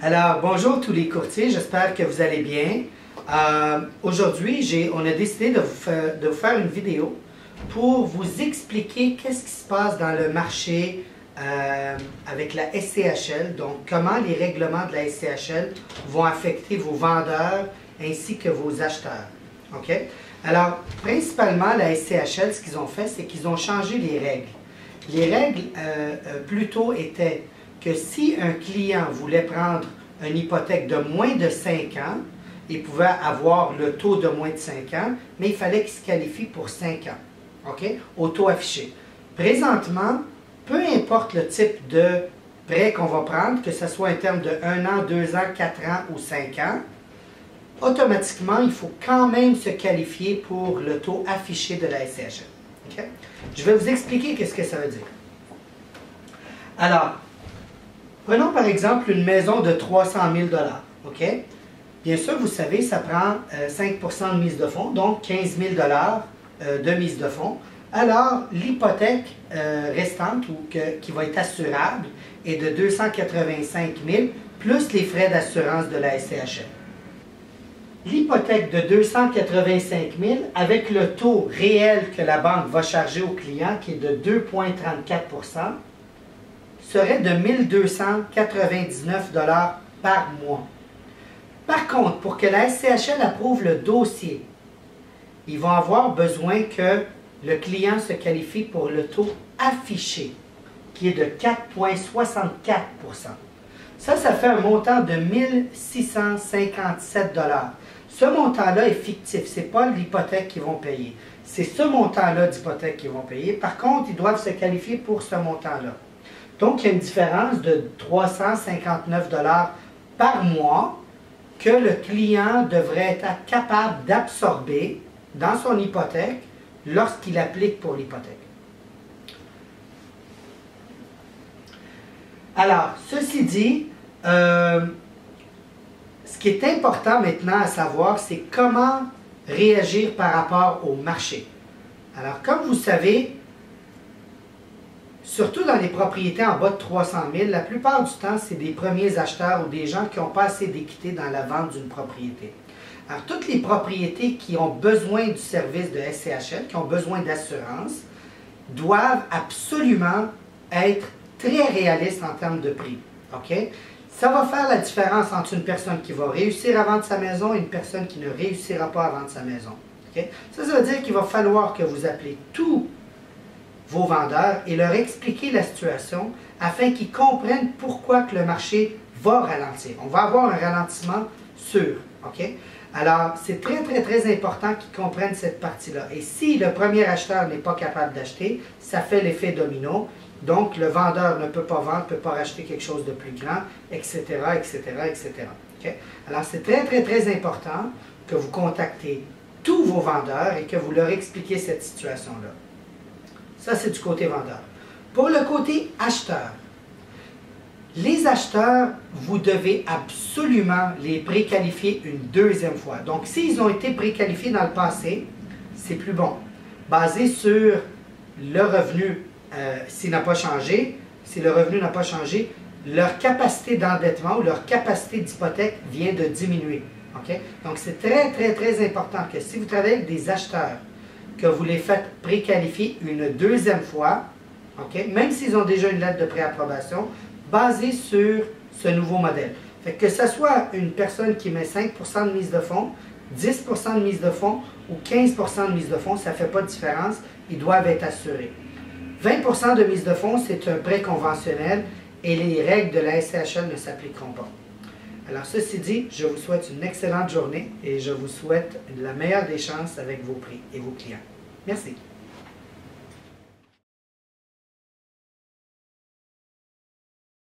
Alors, bonjour tous les courtiers, j'espère que vous allez bien. Aujourd'hui, on a décidé de vous faire une vidéo pour vous expliquer qu'est-ce qui se passe dans le marché avec la SCHL, donc comment les règlements de la SCHL vont affecter vos vendeurs ainsi que vos acheteurs. OK? Alors, principalement, la SCHL, ce qu'ils ont fait, c'est qu'ils ont changé les règles. Les règles, plutôt, étaient que si un client voulait prendre une hypothèque de moins de 5 ans, il pouvait avoir le taux de moins de 5 ans, mais il fallait qu'il se qualifie pour 5 ans, OK? Au taux affiché. Présentement, peu importe le type de prêt qu'on va prendre, que ce soit un terme de 1 an, 2 ans, 4 ans ou 5 ans, automatiquement, il faut quand même se qualifier pour le taux affiché de la SCHL. OK? Je vais vous expliquer qu'est-ce que ça veut dire. Alors, prenons par exemple une maison de 300 000 $. OK? Bien sûr, vous savez, ça prend 5 % de mise de fonds, donc 15 000 $ de mise de fonds. Alors, l'hypothèque restante qui va être assurable est de 285 000 plus les frais d'assurance de la SCHL. L'hypothèque de 285 000 avec le taux réel que la banque va charger au client, qui est de 2,34 %, serait de 1 299 $ par mois. Par contre, pour que la SCHL approuve le dossier, ils vont avoir besoin que le client se qualifie pour le taux affiché, qui est de 4,64 %. Ça fait un montant de 1 657 $. Ce montant-là est fictif, ce n'est pas l'hypothèque qu'ils vont payer. C'est ce montant-là d'hypothèque qu'ils vont payer. Par contre, ils doivent se qualifier pour ce montant-là. Donc, il y a une différence de 359 $ par mois que le client devrait être capable d'absorber dans son hypothèque lorsqu'il applique pour l'hypothèque. Alors, ceci dit, ce qui est important maintenant à savoir, c'est comment réagir par rapport au marché. Alors, comme vous savez, surtout dans les propriétés en bas de 300 000, la plupart du temps, c'est des premiers acheteurs ou des gens qui n'ont pas assez d'équité dans la vente d'une propriété. Alors, toutes les propriétés qui ont besoin du service de SCHL, qui ont besoin d'assurance, doivent absolument être très réalistes en termes de prix. OK? Ça va faire la différence entre une personne qui va réussir à vendre sa maison et une personne qui ne réussira pas à vendre sa maison. OK? Ça veut dire qu'il va falloir que vous appelez tous vos vendeurs et leur expliquer la situation afin qu'ils comprennent pourquoi que le marché va ralentir. On va avoir un ralentissement sûr. OK? Alors, c'est très important qu'ils comprennent cette partie-là. Et si le premier acheteur n'est pas capable d'acheter, ça fait l'effet domino. Donc, le vendeur ne peut pas vendre, ne peut pas racheter quelque chose de plus grand, etc., etc., etc. Okay? Alors, c'est très important que vous contactez tous vos vendeurs et que vous leur expliquiez cette situation-là. Ça, c'est du côté vendeur. Pour le côté acheteur, les acheteurs, vous devez absolument les préqualifier une deuxième fois. Donc, s'ils ont été préqualifiés dans le passé, c'est plus bon. Basé sur le revenu, s'il n'a pas changé, si le revenu n'a pas changé, leur capacité d'endettement ou leur capacité d'hypothèque vient de diminuer. Okay? Donc, c'est très important que si vous travaillez avec des acheteurs, que vous les faites préqualifier une deuxième fois, okay? Même s'ils ont déjà une lettre de préapprobation, basée sur ce nouveau modèle. Fait que ce soit une personne qui met 5 % de mise de fonds, 10 % de mise de fonds ou 15 % de mise de fonds, ça ne fait pas de différence, ils doivent être assurés. 20 % de mise de fonds, c'est un prêt conventionnel et les règles de la SCHL ne s'appliqueront pas. Alors, ceci dit, je vous souhaite une excellente journée et je vous souhaite la meilleure des chances avec vos prix et vos clients. Merci.